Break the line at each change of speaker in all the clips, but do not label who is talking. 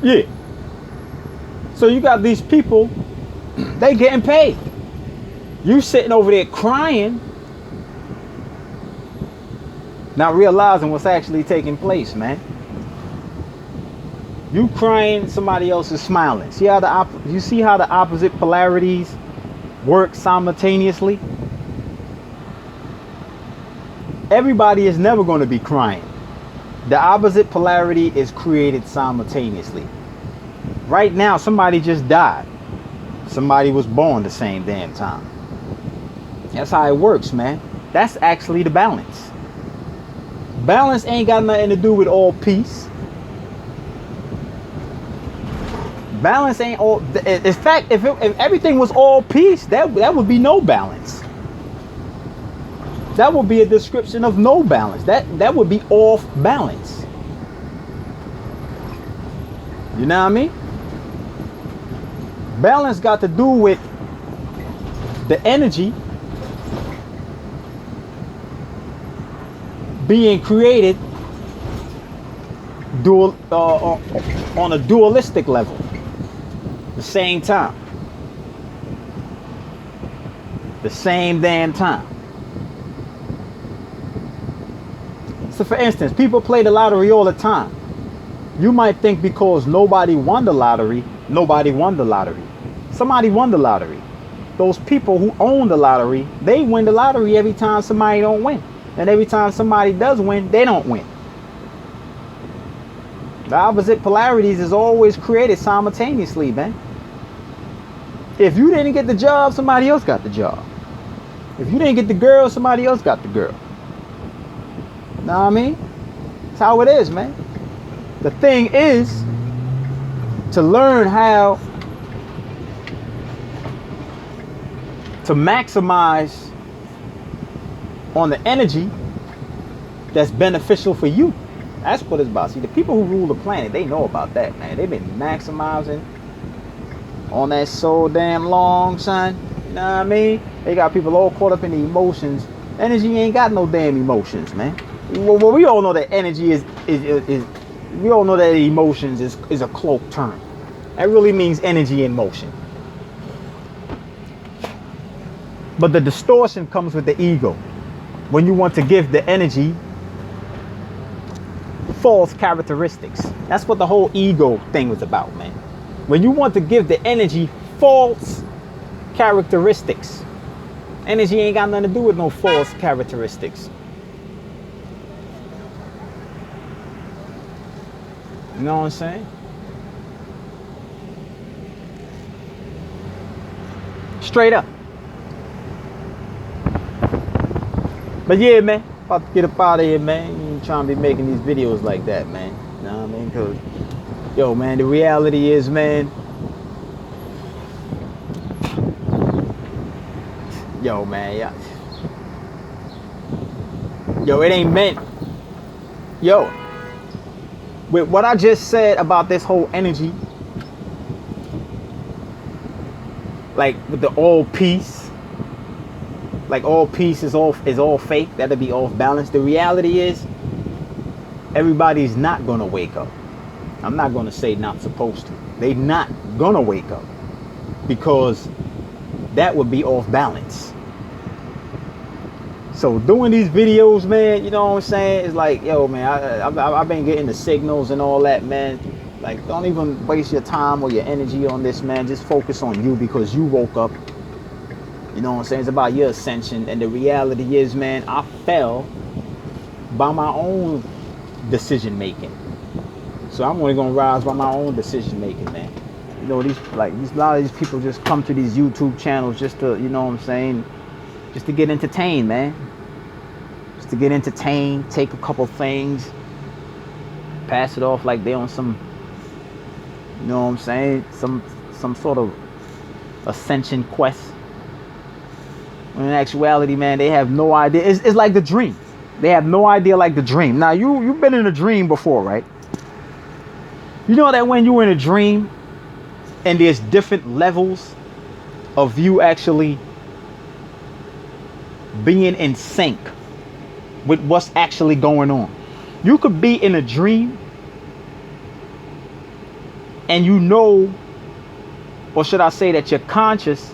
Yeah. So you got these people, they getting paid. You sitting over there crying, not realizing what's actually taking place, man. You crying, somebody else is smiling. See how you see how the opposite polarities work simultaneously? Everybody is never going to be crying. The opposite polarity is created simultaneously. Right now, somebody just died. Somebody was born the same damn time. That's how it works, man. That's actually the balance. Balance ain't got nothing to do with all peace. Balance ain't all. In fact, if everything was all peace, that would be no balance. That would be a description of no balance. That would be off balance. You know what I mean? Balance got to do with the energy being created on a dualistic level. The same time. The same damn time. So for instance, people play the lottery all the time. You might think because nobody won the lottery, nobody won the lottery. Somebody won the lottery. Those people who own the lottery, they win the lottery every time somebody don't win. And every time somebody does win, they don't win. The opposite polarities is always created simultaneously, man. If you didn't get the job, somebody else got the job. If you didn't get the girl, somebody else got the girl. Know what I mean? That's how it is, man. The thing is to learn how to maximize on the energy that's beneficial for you. That's what it's about. See, the people who rule the planet, they know about that, man. They've been maximizing on that so damn long, son. You know what I mean? They got people all caught up in the emotions. Energy ain't got no damn emotions, man. Well, we all know that energy is we all know that emotions is a cloaked term. That really means energy in motion. But the distortion comes with the ego. When you want to give the energy false characteristics. That's what the whole ego thing was about, man. When you want to give the energy false characteristics. Energy ain't got nothing to do with no false characteristics. You know what I'm saying? Straight up. But yeah, man, about to get up out of here, man. You ain't trying to be making these videos like that, man. You know what I mean? Because, yo, man, the reality is, man, yo, man, yeah. Yo, it ain't meant. Yo, with what I just said about this whole energy, like with the all peace, like all peace is all fake, that'll be off balance. The reality is everybody's not gonna wake up. I'm not gonna say not supposed to. They not gonna wake up because that would be off balance. So doing these videos, man, you know what I'm saying? It's like, yo, man, I've been getting the signals and all that, man. Like, don't even waste your time or your energy on this, man. Just focus on you because you woke up. You know what I'm saying? It's about your ascension. And the reality is, man, I fell by my own decision making. So I'm only gonna rise by my own decision making, man. You know, a lot of these people just come to these YouTube channels just to, you know what I'm saying, just to get entertained, man. Just to get entertained, take a couple things, pass it off like they on some, you know what I'm saying, some sort of ascension quest. When in actuality, man, they have no idea. It's like the dream. They have no idea like the dream. Now, you've been in a dream before, right? You know that when you're in a dream and there's different levels of you actually being in sync with what's actually going on. You could be in a dream and you know, or should I say that you're conscious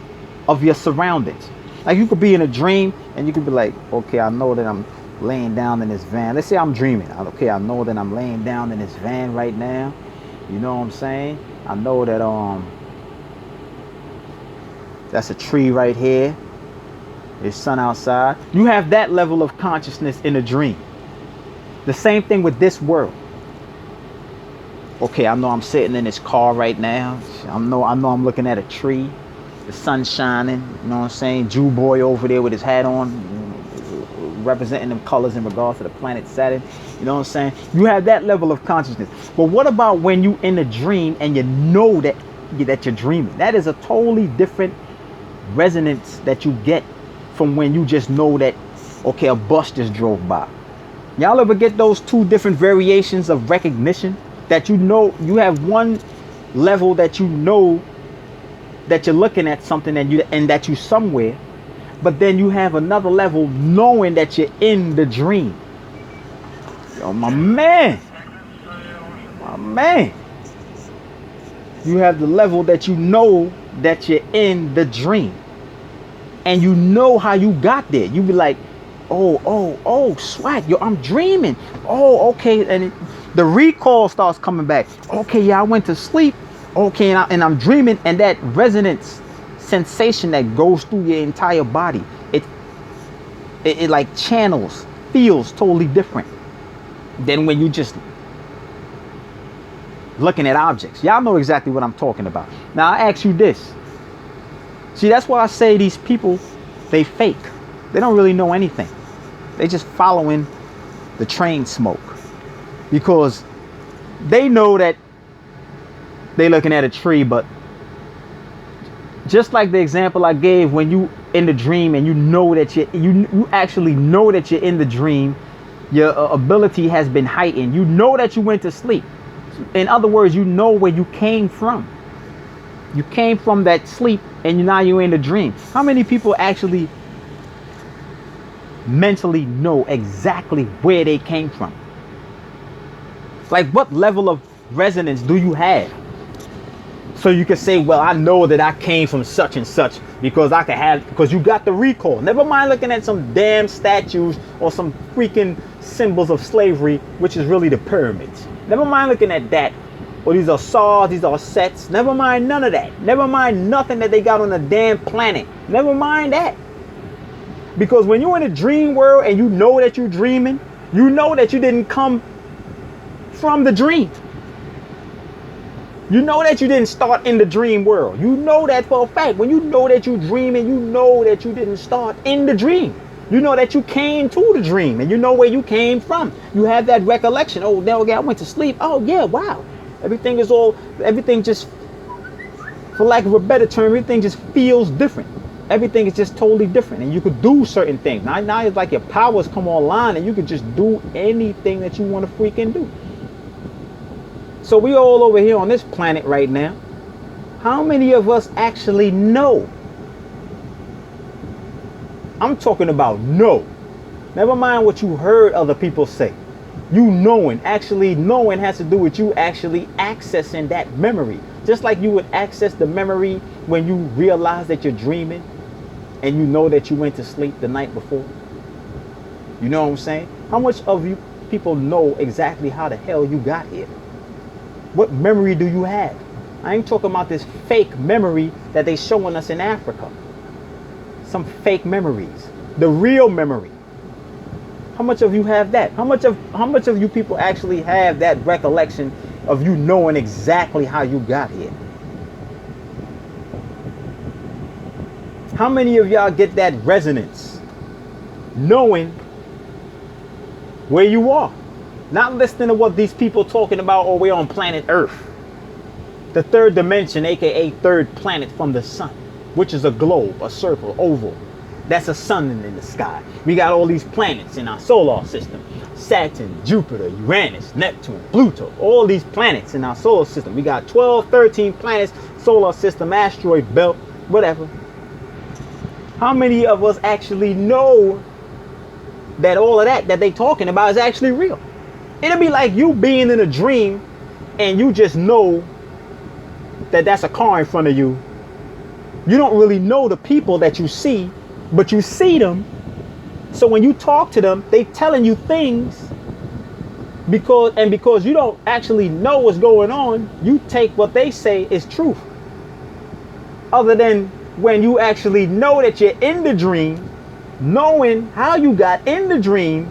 of your surroundings. Like you could be in a dream and you could be like, okay, I know that I'm laying down in this van. Let's say I'm dreaming. Okay, I know that I'm laying down in this van right now. You know what I'm saying? I know that that's a tree right here. There's sun outside. You have that level of consciousness in a dream. The same thing with this world. Okay, I know I'm sitting in this car right now. I know I'm looking at a tree. The sun's shining. You know what I'm saying? Jew boy over there with his hat on, representing them colors in regards to the planet Saturn. You know what I'm saying? You have that level of consciousness. But what about when you in a dream and you know that you're dreaming? That is a totally different resonance that you get from when you just know that, okay, a bus just drove by. Y'all ever get those two different variations of recognition? That you know, you have one level that you know that you're looking at something and that you somewhere, but then you have another level knowing that you're in the dream. Yo, my man. You have the level that you know that you're in the dream. And you know how you got there. You be like, oh, swag, yo, I'm dreaming. Oh, okay. And the recall starts coming back. Okay, yeah, I went to sleep. Okay, and I'm dreaming. And that resonance sensation that goes through your entire body, it like channels, feels totally different than when you just looking at objects. Y'all know exactly what I'm talking about. Now, I ask you this. See, that's why I say these people, they fake. They don't really know anything. They just following the train smoke. Because they know that they looking at a tree, but just like the example I gave, when you in the dream and you know that you actually know that you're in the dream, your ability has been heightened. You know that you went to sleep. In other words, you know where you came from. You came from that sleep and now you're in the dream. How many people actually mentally know exactly where they came from? Like, what level of resonance do you have? So you can say, well, I know that I came from such and such because you got the recall. Never mind looking at some damn statues or some freaking symbols of slavery, which is really the pyramids. Never mind looking at that. Or these are saws, these are sets. Never mind none of that. Never mind nothing that they got on the damn planet. Never mind that. Because when you're in a dream world and you know that you're dreaming, you know that you didn't come from the dream. You know that you didn't start in the dream world. You know that for a fact. When you know that you're dreaming, you know that you didn't start in the dream. You know that you came to the dream and you know where you came from. You have that recollection. Oh, no, I went to sleep. Oh, yeah, wow. Everything just, for lack of a better term, everything just feels different. Everything is just totally different. And you could do certain things. Now it's like your powers come online and you could just do anything that you want to freaking do. So we all over here on this planet right now. How many of us actually know? I'm talking about know. Never mind what you heard other people say. You knowing, actually knowing has to do with you actually accessing that memory. Just like you would access the memory when you realize that you're dreaming and you know that you went to sleep the night before. You know what I'm saying? How much of you people know exactly how the hell you got here? What memory do you have? I ain't talking about this fake memory that they showing us in Africa. Some fake memories. The real memory. How much of you have that? How much of you people actually have that recollection of you knowing exactly how you got here? How many of y'all get that resonance? Knowing where you are. Not listening to what these people talking about, or we're on planet Earth. The third dimension, aka third planet from the sun, which is a globe, a circle, oval. That's a sun in the sky. We got all these planets in our solar system. Saturn, Jupiter, Uranus, Neptune, Pluto. All these planets in our solar system. We got 12, 13 planets, solar system, asteroid belt, whatever. How many of us actually know that all of that they talking about is actually real? It'll be like you being in a dream and you just know that's a car in front of you. You don't really know the people that you see, but you see them. So when you talk to them, they telling you things because you don't actually know what's going on, you take what they say is truth. Other than when you actually know that you're in the dream, knowing how you got in the dream,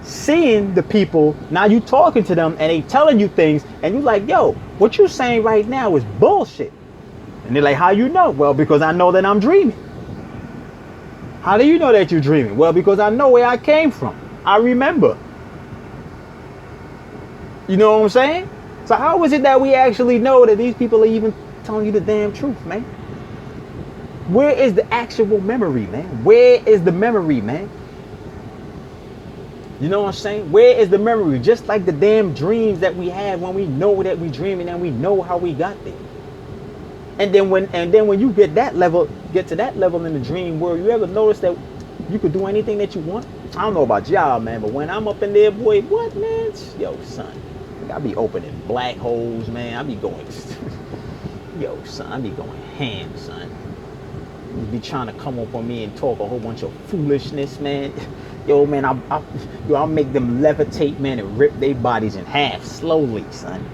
seeing the people, now you talking to them and they telling you things and you like, yo, what you saying right now is bullshit. And they're like, how you know? Well, because I know that I'm dreaming. How do you know that you're dreaming? Well, because I know where I came from. I remember. You know what I'm saying? So how is it that we actually know that these people are even telling you the damn truth, man? Where is the actual memory, man? Where is the memory, man? You know what I'm saying? Where is the memory? Just like the damn dreams that we have when we know that we're dreaming and we know how we got there. And then when you get to that level in the dream world, you ever notice that you could do anything that you want? I don't know about y'all, man, but when I'm up in there, boy, what, man? Yo, son, I be opening black holes, man. I be going, yo, son, I be going ham, son. You be trying to come up on me and talk a whole bunch of foolishness, man. Yo, man, I'll make them levitate, man, and rip their bodies in half slowly, son.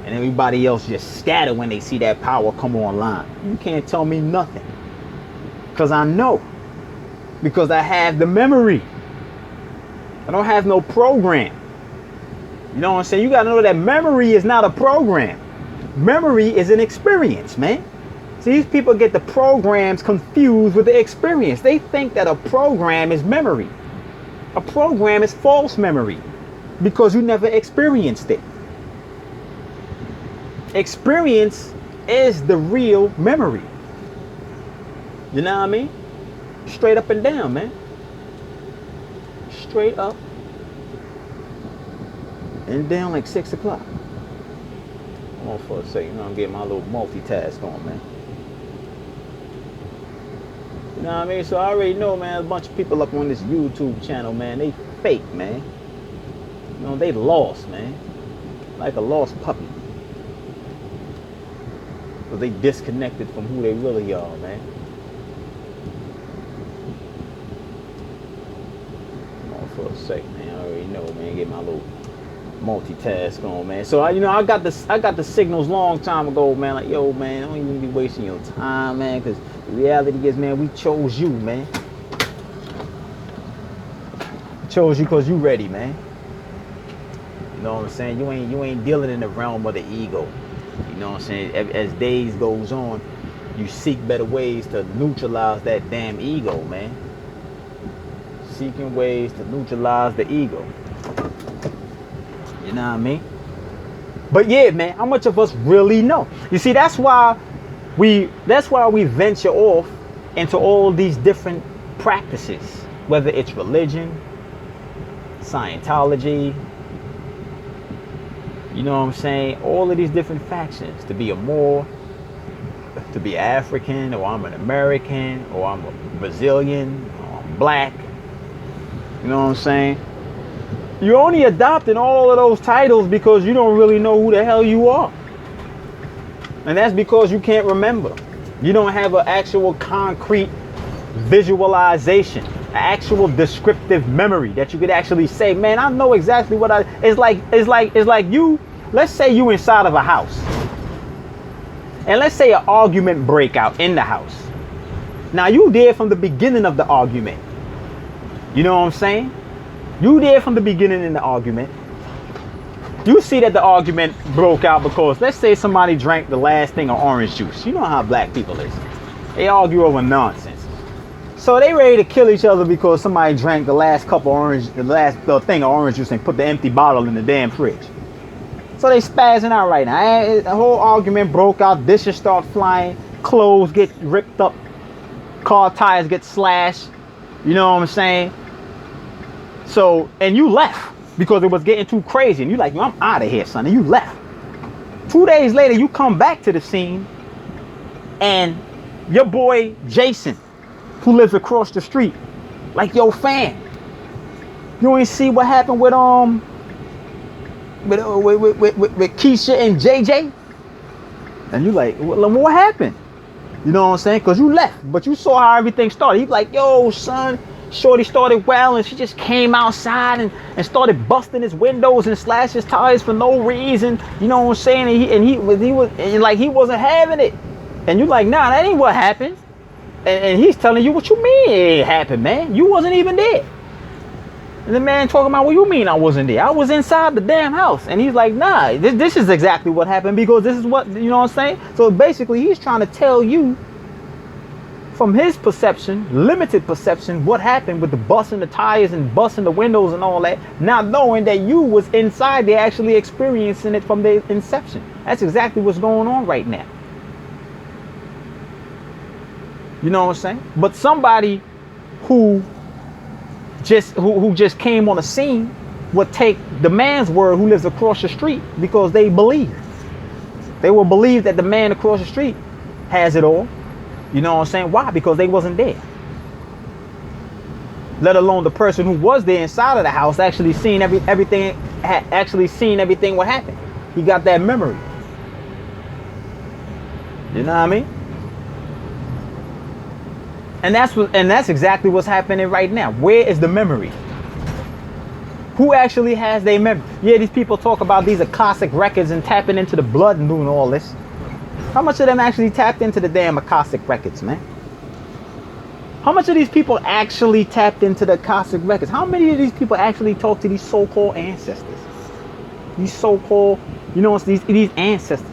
And everybody else just scatter when they see that power come online. You can't tell me nothing. Because I know. Because I have the memory. I don't have no program. You know what I'm saying? You got to know that memory is not a program. Memory is an experience, man. See, these people get the programs confused with the experience. They think that a program is memory. A program is false memory. Because you never experienced it. Experience is the real memory. You know what I mean? Straight up and down, man. Straight up and down like 6 o'clock. Hold on for a second. You know, I'm getting my little multitask on, man. You know what I mean? So I already know, man, a bunch of people up on this YouTube channel, man, they fake, man. You know, they lost, man. Like a lost puppy. They disconnected from who they really are, man. Hold on for a second, man. I already know, man. Get my little multitask on, man. So I got the signals long time ago, man. Like, yo, man, don't even be wasting your time, man. Because the reality is, man, we chose you, man. We chose you because you ready, man. You know what I'm saying? You ain't dealing in the realm of the ego. You know what I'm saying? As days goes on, you seek better ways to neutralize that damn ego, man. Seeking ways to neutralize the ego. You know what I mean? But yeah, man, how much of us really know? You see, that's why we venture off into all these different practices, whether it's religion, Scientology, you know what I'm saying? All of these different factions. To be a Moor, to be African, or I'm an American, or I'm a Brazilian, or I'm black. You know what I'm saying? You're only adopting all of those titles because you don't really know who the hell you are. And that's because you can't remember. You don't have an actual concrete visualization, an actual descriptive memory that you could actually say, man, I know exactly what it's like you, let's say you inside of a house. And let's say an argument break out in the house. Now you there from the beginning of the argument. You know what I'm saying? You there from the beginning in the argument. You see that the argument broke out because let's say somebody drank the last thing of orange juice. You know how black people is. They argue over nonsense. So they ready to kill each other because somebody drank the last thing of orange juice and put the empty bottle in the damn fridge. So they spazzing out right now. The whole argument broke out. Dishes start flying. Clothes get ripped up. Car tires get slashed. You know what I'm saying? So, and you left because it was getting too crazy. And you like, I'm out of here, son. And you left. 2 days later, you come back to the scene. And your boy, Jason, who lives across the street, like, yo, fam, you ain't see what happened with Keisha and JJ? And you like, what happened? You know what I'm saying? Because you left, but you saw how everything started. He's like, yo, son, shorty started well, and she just came outside and started busting his windows and slashed his tires for no reason. You know what I'm saying? And he wasn't having it. And you like, nah, that ain't what happened. And he's telling you, what you mean it ain't happened, man? You wasn't even there. And the man talking about, what you mean I wasn't there? I was inside the damn house. And he's like, nah, this is exactly what happened, because this is what, you know what I'm saying? So basically he's trying to tell you from his perception, limited perception, what happened with the busting the tires and busting the windows and all that, not knowing that you was inside there actually experiencing it from the inception. That's exactly what's going on right now. You know what I'm saying? But somebody who just came on the scene would take the man's word who lives across the street, because they believe. They will believe that the man across the street has it all. You know what I'm saying? Why? Because they wasn't there. Let alone the person who was there inside of the house actually seen everything what happened. He got that memory. You know what I mean? And that's exactly what's happening right now. Where is the memory? Who actually has their memory? Yeah, these people talk about these Akashic records and tapping into the blood and doing all this. How much of them actually tapped into the damn Akashic records, man? How much of these people actually tapped into the Akashic records? How many of these people actually talk to these so-called ancestors? These so-called, you know, these ancestors.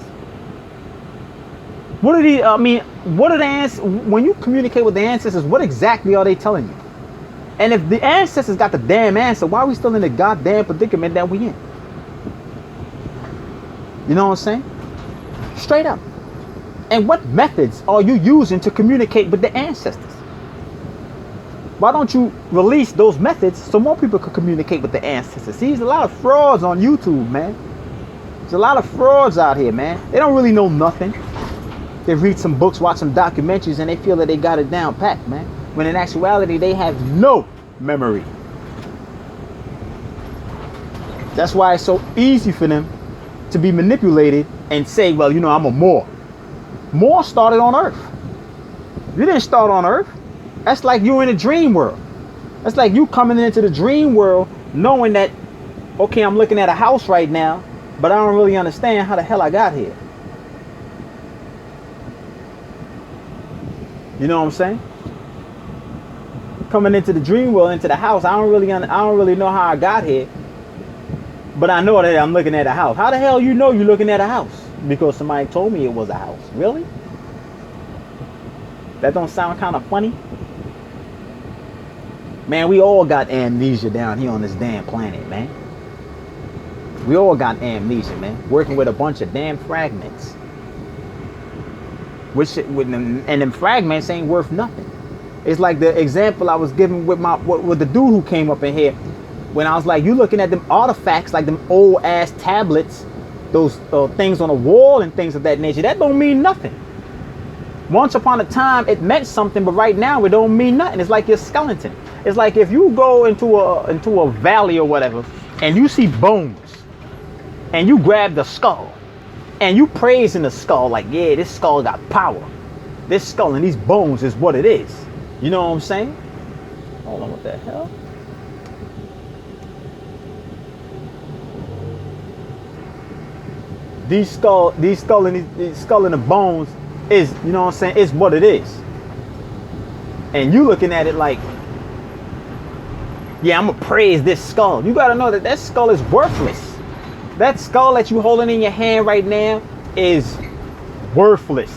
What are these? I mean, what are the when you communicate with the ancestors? What exactly are they telling you? And if the ancestors got the damn answer, why are we still in the goddamn predicament that we in? You know what I'm saying? Straight up. And what methods are you using to communicate with the ancestors? Why don't you release those methods so more people could communicate with the ancestors? See, there's a lot of frauds on YouTube, man. There's a lot of frauds out here, man. They don't really know nothing. They read some books, watch some documentaries, and they feel that they got it down packed, man. When in actuality, they have no memory. That's why it's so easy for them to be manipulated and say, well, you know, I'm a Moor. Moor started on Earth. You didn't start on Earth. That's like you in a dream world. That's like you coming into the dream world knowing that, okay, I'm looking at a house right now, but I don't really understand how the hell I got here. You know what I'm saying? Coming into the dream world, into the house, I don't really know how I got here, but I know that I'm looking at a house. How the hell you know you're looking at a house? Because somebody told me it was a house. Really? That don't sound kind of funny? Man, we all got amnesia down here on this damn planet, man. We all got amnesia, man. Working with a bunch of damn fragments. And them fragments ain't worth nothing. It's like the example I was giving with the dude who came up in here, when I was like, you looking at them artifacts, like them old ass tablets, those things on the wall and things of that nature. That don't mean nothing. Once upon a time it meant something, but right now it don't mean nothing. It's like your skeleton. It's like if you go into a valley or whatever and you see bones and you grab the skull and you praising the skull like, yeah, this skull got power. This skull and these bones is what it is. You know what I'm saying? Hold on, what the hell? These skull and the bones is, you know what I'm saying, is what it is. And you looking at it like, yeah, I'm gonna praise this skull. You gotta know that that skull is worthless. That skull that you holding in your hand right now is worthless.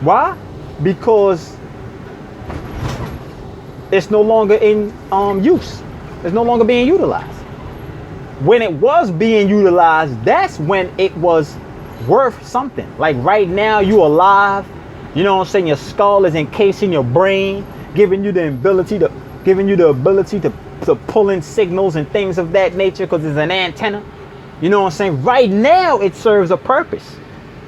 Why? Because it's no longer in use. It's no longer being utilized. When it was being utilized, that's when it was worth something. Like right now, you alive. You know what I'm saying? Your skull is encasing your brain, giving you the ability to pull in signals and things of that nature, because it's an antenna. You know what I'm saying? Right now, it serves a purpose.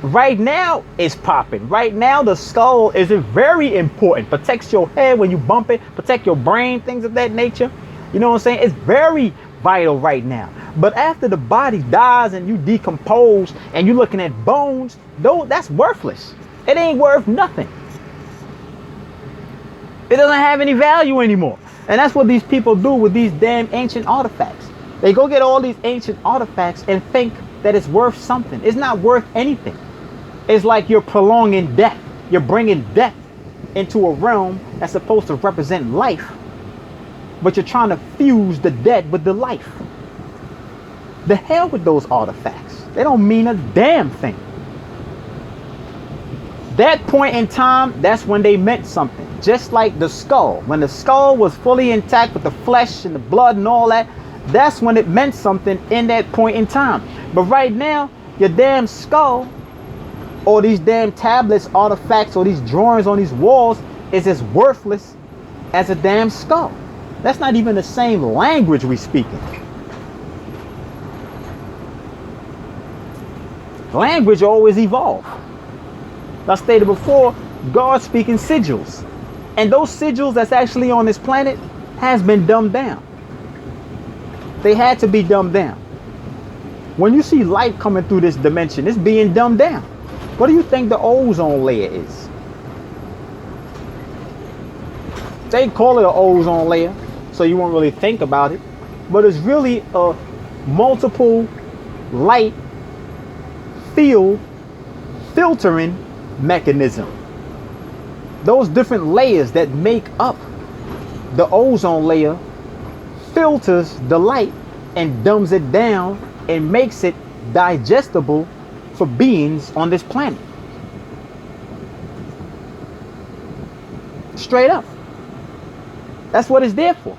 Right now, it's popping. Right now, the skull is very important. Protects your head when you bump it. Protect your brain, things of that nature. You know what I'm saying? It's very vital right now. But after the body dies and you decompose and you're looking at bones, though, that's worthless. It ain't worth nothing. It doesn't have any value anymore. And that's what these people do with these damn ancient artifacts. They go get all these ancient artifacts and think that it's worth something. It's not worth anything. It's like you're prolonging death. You're bringing death into a realm that's supposed to represent life, but you're trying to fuse the dead with the life. The hell with those artifacts. They don't mean a damn thing. That point in time, that's when they meant something. Just like the skull. When the skull was fully intact with the flesh and the blood and all that, that's when it meant something in that point in time. But right now, your damn skull or these damn tablets, artifacts, or these drawings on these walls is as worthless as a damn skull. That's not even the same language we speaking. Language always evolve. I stated before, God speaking sigils. And those sigils that's actually on this planet has been dumbed down. They had to be dumbed down. When you see light coming through this dimension, it's being dumbed down. What do you think the ozone layer is? They call it an ozone layer, so you won't really think about it. But it's really a multiple light field filtering mechanism. Those different layers that make up the ozone layer filters the light and dumbs it down and makes it digestible for beings on this planet. Straight up. That's what it's there for.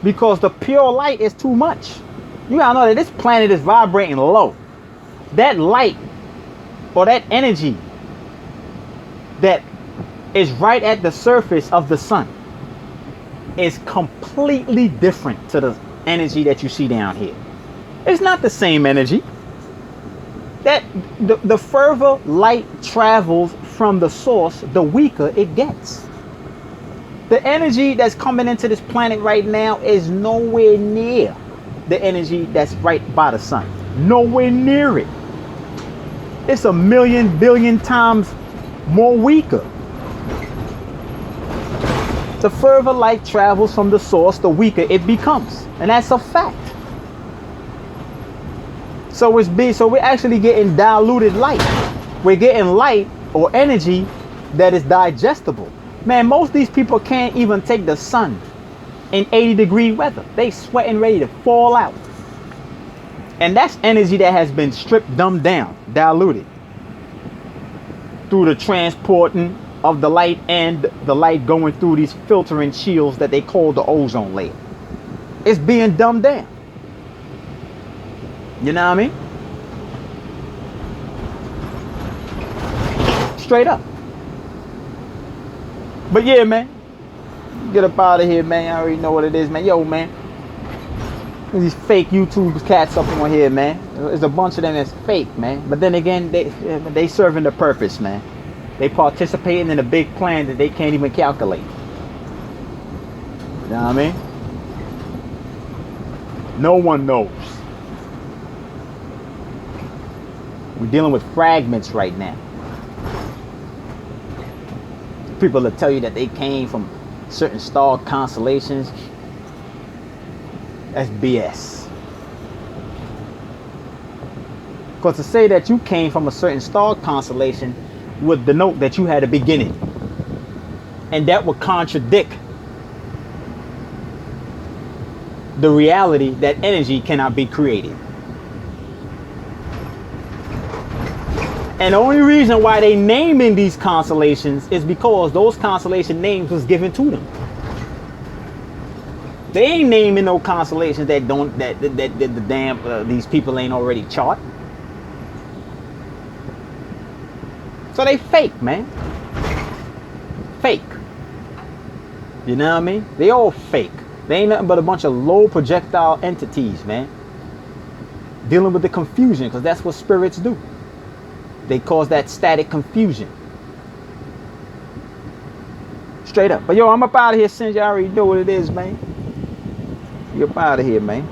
Because the pure light is too much. You gotta know that this planet is vibrating low. That light or that energy that is right at the surface of the sun is completely different to the energy that you see down here. It's not the same energy. That the further light travels from the source, the weaker it gets. The energy that's coming into this planet right now is nowhere near the energy that's right by the sun. Nowhere near it. It's a million billion times more weaker. The further light travels from the source, the weaker it becomes. And that's a fact. So we're actually getting diluted light. We're getting light or energy that is digestible. Man, most of these people can't even take the sun in 80-degree weather. They sweating ready to fall out. And that's energy that has been stripped, dumbed down, diluted through the transporting of the light and the light going through these filtering shields that they call the ozone layer. It's being dumbed down. You know what I mean? Straight up. But yeah, man. Get up out of here, man. I already know what it is, man. Yo, man. These fake YouTube cats up on here, man. There's a bunch of them that's fake, man. But then again, they serving the purpose, man. They participating in a big plan that they can't even calculate. You know what I mean? No one knows. We're dealing with fragments right now. People will tell you that they came from certain star constellations. That's BS. Because to say that you came from a certain star constellation would denote that you had a beginning. And that would contradict the reality that energy cannot be created. And the only reason why they naming these constellations is because those constellation names was given to them. They ain't naming no constellations that don't the damn these people ain't already chart. So they fake, man. Fake. You know what I mean? They all fake. They ain't nothing but a bunch of low projectile entities, man. Dealing with the confusion, because that's what spirits do. They cause that static confusion. Straight up. But yo, I'm up out of here since you already know what it is, man. You up out of here, man.